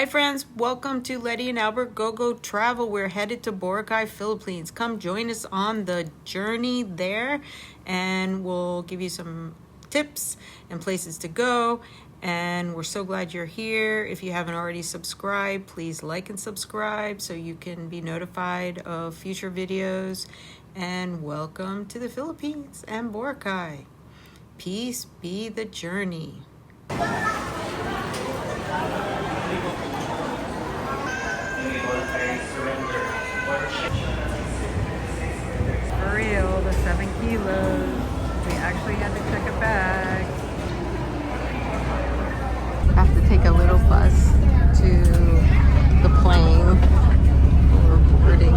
Hi friends, welcome to Letty and Albert GoGo Travel. We're headed to Boracay, Philippines. Come join us on the journey there and we'll give you some tips and places to go. And we're so glad you're here. If you haven't already subscribed, please like and subscribe so you can be notified of future videos. And welcome to the Philippines and Boracay. Peace be the journey. For real, the 7 kilos. We actually had to check a bag. Have to take a little bus to the plane. We're boarding.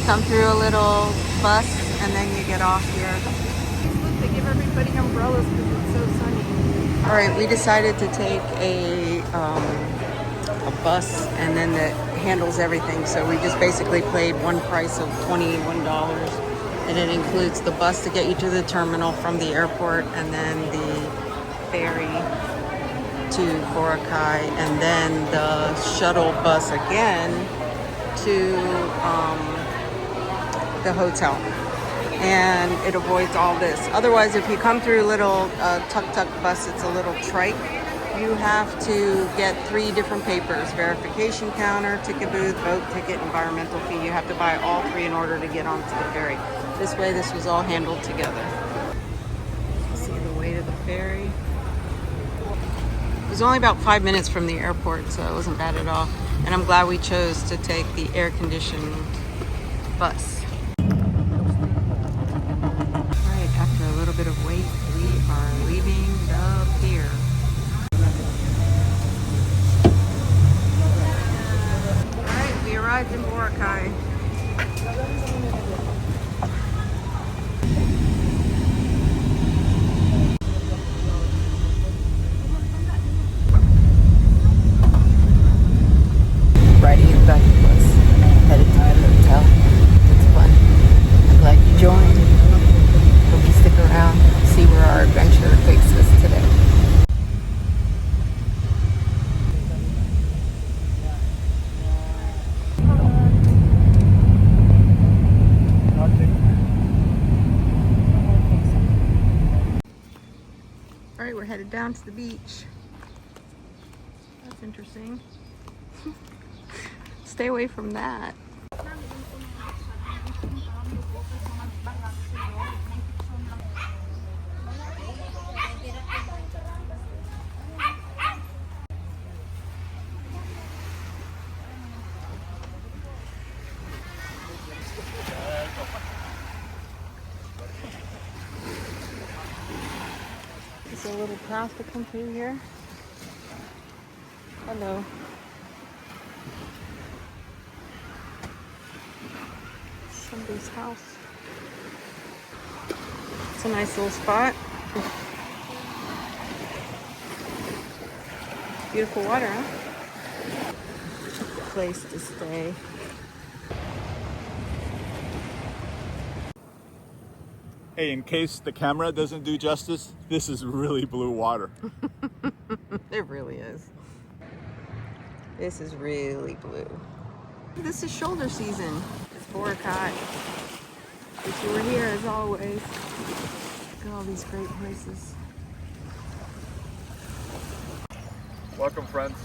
Come through a little bus and then you get off here. They give everybody umbrellas because it's so sunny. All right, we decided to take a bus and then that handles everything. So we just basically paid one price of $21 and it includes the bus to get you to the terminal from the airport and then the ferry to Boracay and then the shuttle bus again to the hotel. And it avoids all this. Otherwise, if you come through a little tuk-tuk bus, it's a little trike, you have to get 3 different papers: verification counter, ticket booth, boat ticket, environmental fee. You have to buy all 3 in order to get onto the ferry. This way, this was all handled together. See the way to the ferry. It was only about 5 minutes from the airport, so it wasn't bad at all. And I'm glad we chose to take the air-conditioned bus. After a little bit of wait, we are leaving the pier. Alright, we arrived in Boracay. Riding in the back of the bus, headed to the hotel. It's fun. I'm glad you joined. Hope you stick around, see where our adventure takes us today. All right, we're headed down to the beach. That's interesting. Stay away from that. Is there a little path to come through here? Hello. Somebody's house. It's a nice little spot. Beautiful water, huh? Place to stay. Hey, in case the camera doesn't do justice, this is really blue water. It really is. This is really blue. This is shoulder season. It's Boracay. Wish you were here as always. Look at all these great places. Welcome, friends.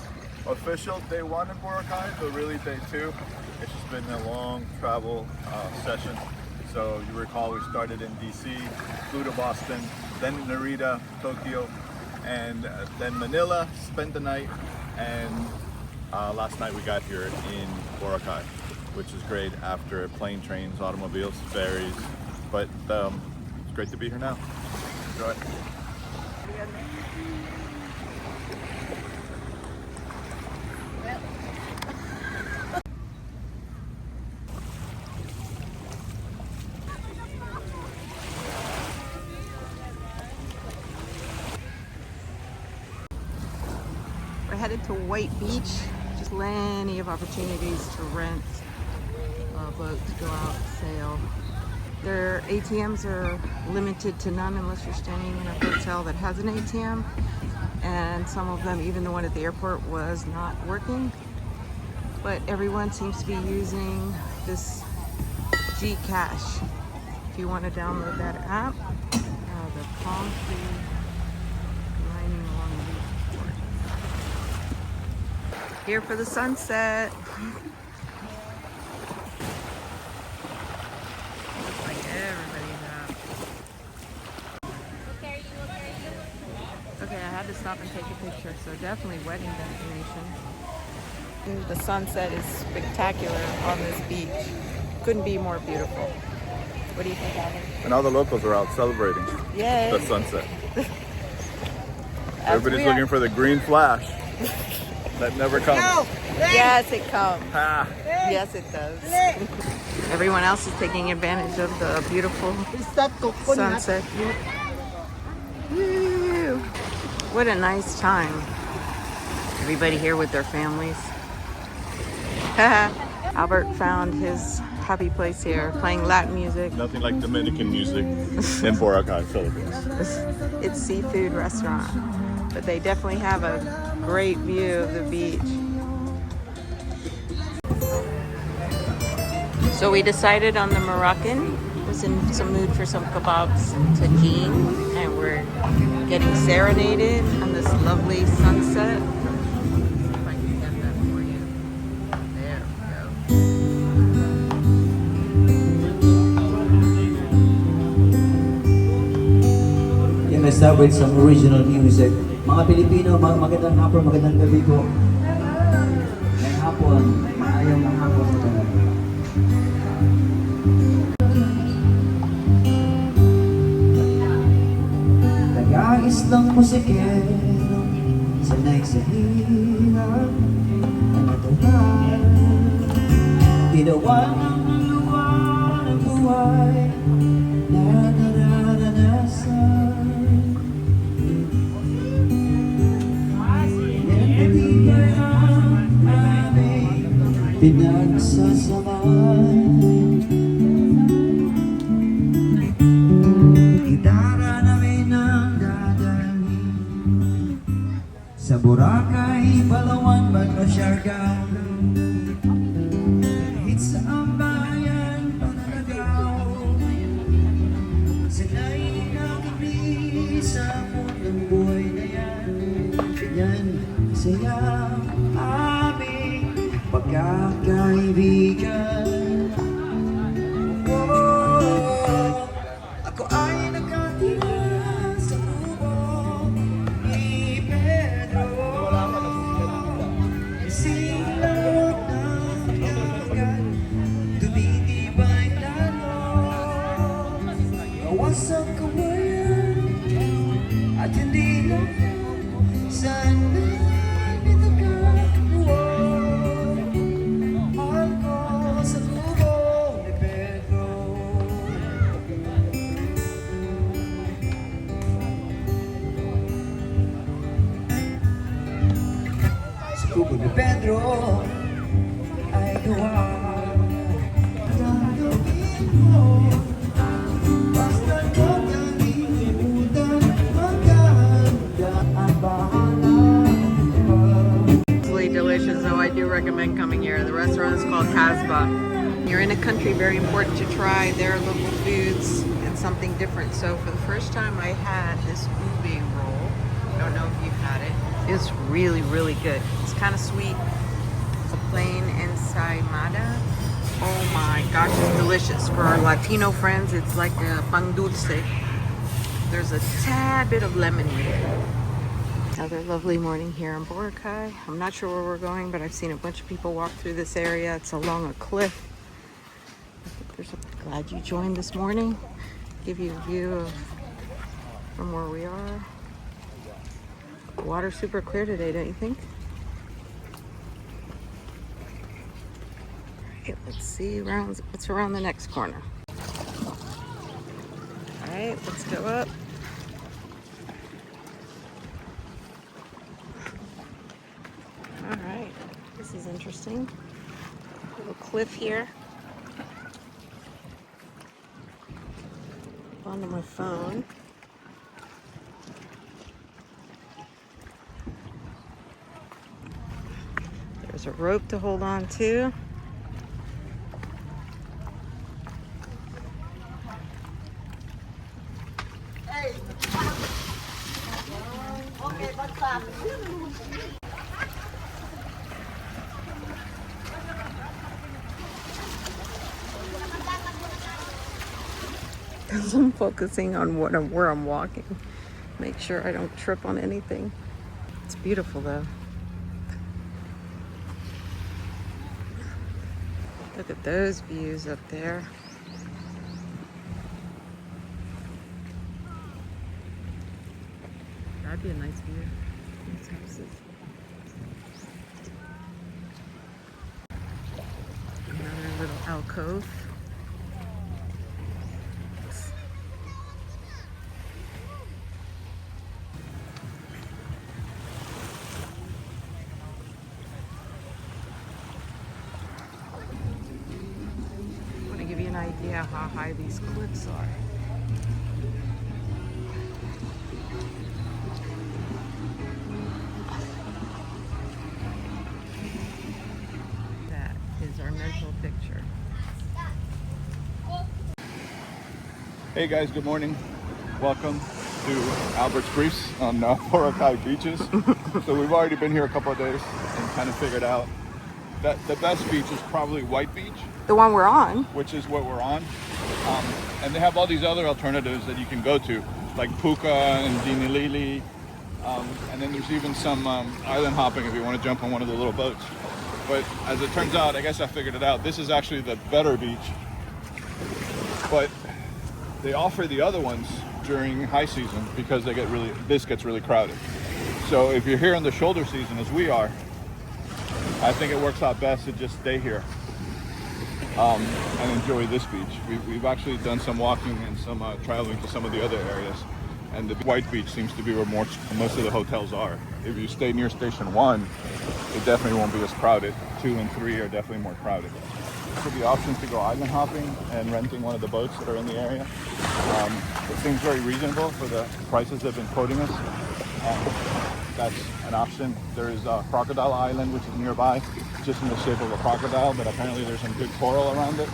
Official day 1 in Boracay, but really day 2. It's just been a long travel session. So you recall we started in DC, flew to Boston, then Narita, Tokyo, and then Manila, spent the night, and last night we got here in Boracay, which is great after plane, trains, automobiles, ferries, but it's great to be here now. Enjoy. We're headed to White Beach. Just plenty of opportunities to rent a boat to go out, sail. Their ATMs are limited to none unless you're staying in a hotel that has an ATM. And some of them, even the one at the airport, was not working. But everyone seems to be using this Gcash. If you want to download that app, the palm tree lining along the beach. Here for the sunset. Looks like everybody's out. Okay, I had to stop and take a picture, so definitely wedding destination. The sunset is spectacular on this beach. Couldn't be more beautiful. What do you think, Albert? And all the locals are out celebrating the sunset. Everybody's looking for the green flash that never comes. No. Yes, it comes. Ah. Yes, it does. Everyone else is taking advantage of the beautiful sunset. Woo. What a nice time. Everybody here with their families. Albert found his happy place here, playing Latin music. Nothing like Dominican music in Boracay, Philippines. It's seafood restaurant, but they definitely have a great view of the beach. So we decided on the Moroccan. Was in some mood for some kebabs, tagine, and we're getting serenaded on this lovely sunset. Let's start with some original music. Mga Pilipino, magandang hapon, magandang gabi po. Ngayong hapon, maayong ng hapon ito. Nag-aagis ng musikero, sanay sa hirap, na natural. Tinawan ang luwa ng buhay, na nararanasan. Pinagsasamaan, gitara namin ang dadalhin sa Boracay, Palawan, Bagno, Siargao, kahit sa ambayan, Panalagaw. Sanay na kami sa mundang buhay na yan, ganyan saya aming pagkakaibigan. Oh, ako ay nakatira sa kubo ni Pedro. Silang ng dagat, tumitibay lalo. Gawas ang kawayan at hindi lang sana. Kubo ni Pedro ay gawa gagawin mo, basta kung nalimutan, maganda ang bahala. It's really delicious, though I do recommend coming here. The restaurant is called Casbah. You're in a country, very important to try their local foods and something different. So for the first time I had this ube roll. I don't know if you've had it. It's really, really good. It's kind of sweet. It's a plain ensaimada. Oh my gosh, it's delicious. For our Latino friends, it's like a pan dulce. There's a tad bit of lemon in it. Another lovely morning here in Boracay. I'm not sure where we're going, but I've seen a bunch of people walk through this area. It's along a cliff. Glad you joined this morning. Give you a view of from where we are. The water's super clear today, don't you think? Alright, let's see what's around the next corner. Alright, let's go up. Alright, this is interesting. Little cliff here. onto my phone. There's a rope to hold on to. Because I'm focusing on where I'm walking. Make sure I don't trip on anything. It's beautiful though. Look at those views up there. That'd be a nice view. These houses. Another little alcove. Give you an idea how high these cliffs are. That is our mental picture. Hey guys, good morning. Welcome to Albert's Briefs on Boracay beaches. So we've already been here a couple of days and kind of figured out that the best beach is probably White Beach. The one we're on. Which is what we're on. And they have all these other alternatives that you can go to, like Puka and Dinilili. And then there's even some island hopping if you want to jump on one of the little boats. But as it turns out, I guess I figured it out, this is actually the better beach. But they offer the other ones during high season because this gets really crowded. So if you're here in the shoulder season, as we are, I think it works out best to just stay here. And enjoy this beach. We've actually done some walking and some traveling to some of the other areas, and the White Beach seems to be where most of the hotels are. If you stay near Station 1, it definitely won't be as crowded. 2 and 3 are definitely more crowded. So the options to go island hopping and renting one of the boats that are in the area. It seems very reasonable for the prices they've been quoting us. That's an option. There is Crocodile Island, which is nearby, just in the shape of a crocodile, but apparently there's some good coral around it,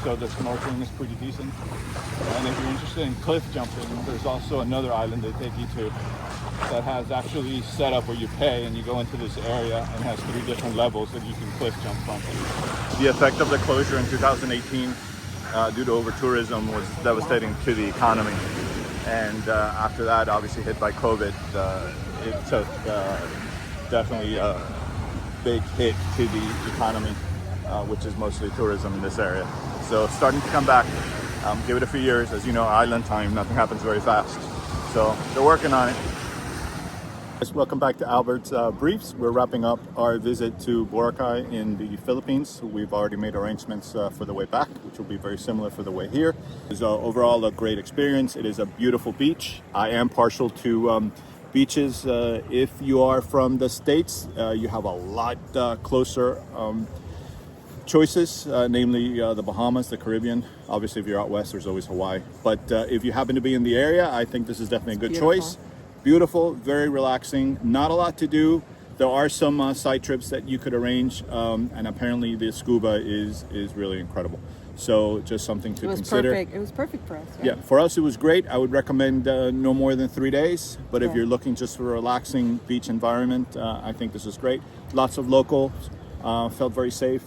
so the snorkeling is pretty decent. And if you're interested in cliff jumping, there's also another island they take you to that has actually set up where you pay and you go into this area and has 3 different levels that you can cliff jump from. The effect of the closure in 2018 due to over-tourism was devastating to the economy. And after that, obviously hit by COVID, it took definitely a big hit to the economy, which is mostly tourism in this area. So starting to come back. Give it a few years. As you know, island time, nothing happens very fast. So they're working on it. Welcome back to Albert's Briefs. We're wrapping up our visit to Boracay in the Philippines. We've already made arrangements for the way back, which will be very similar for the way here. It's overall a great experience. It is a beautiful beach. I am partial to beaches. If you are from the States, you have a lot closer choices, namely the Bahamas, the Caribbean. Obviously, if you're out west, there's always Hawaii. But if you happen to be in the area, I think this is definitely a good choice. Beautiful, very relaxing, not a lot to do. There are some side trips that you could arrange, and apparently the scuba is really incredible. So just something to consider. Perfect. It was perfect for us. Right? Yeah, for us it was great. I would recommend no more than 3 days. But if you're looking just for a relaxing beach environment, I think this is great. Lots of locals, felt very safe.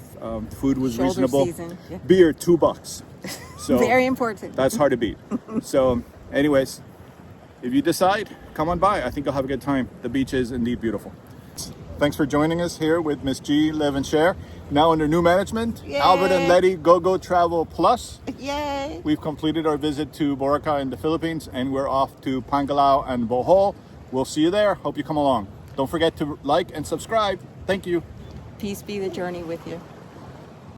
Food was reasonable. Season. Yeah. Beer, $2. So very important. That's hard to beat. So, anyways, if you decide, come on by. I think you'll have a good time. The beach is indeed beautiful. Thanks for joining us here with Miss G, Live and Share. Now under new management, Yay. Albert and Letty GoGo Travel Plus. Yay! We've completed our visit to Boracay in the Philippines, and we're off to Pangalao and Bohol. We'll see you there. Hope you come along. Don't forget to like and subscribe. Thank you. Peace be the journey with you.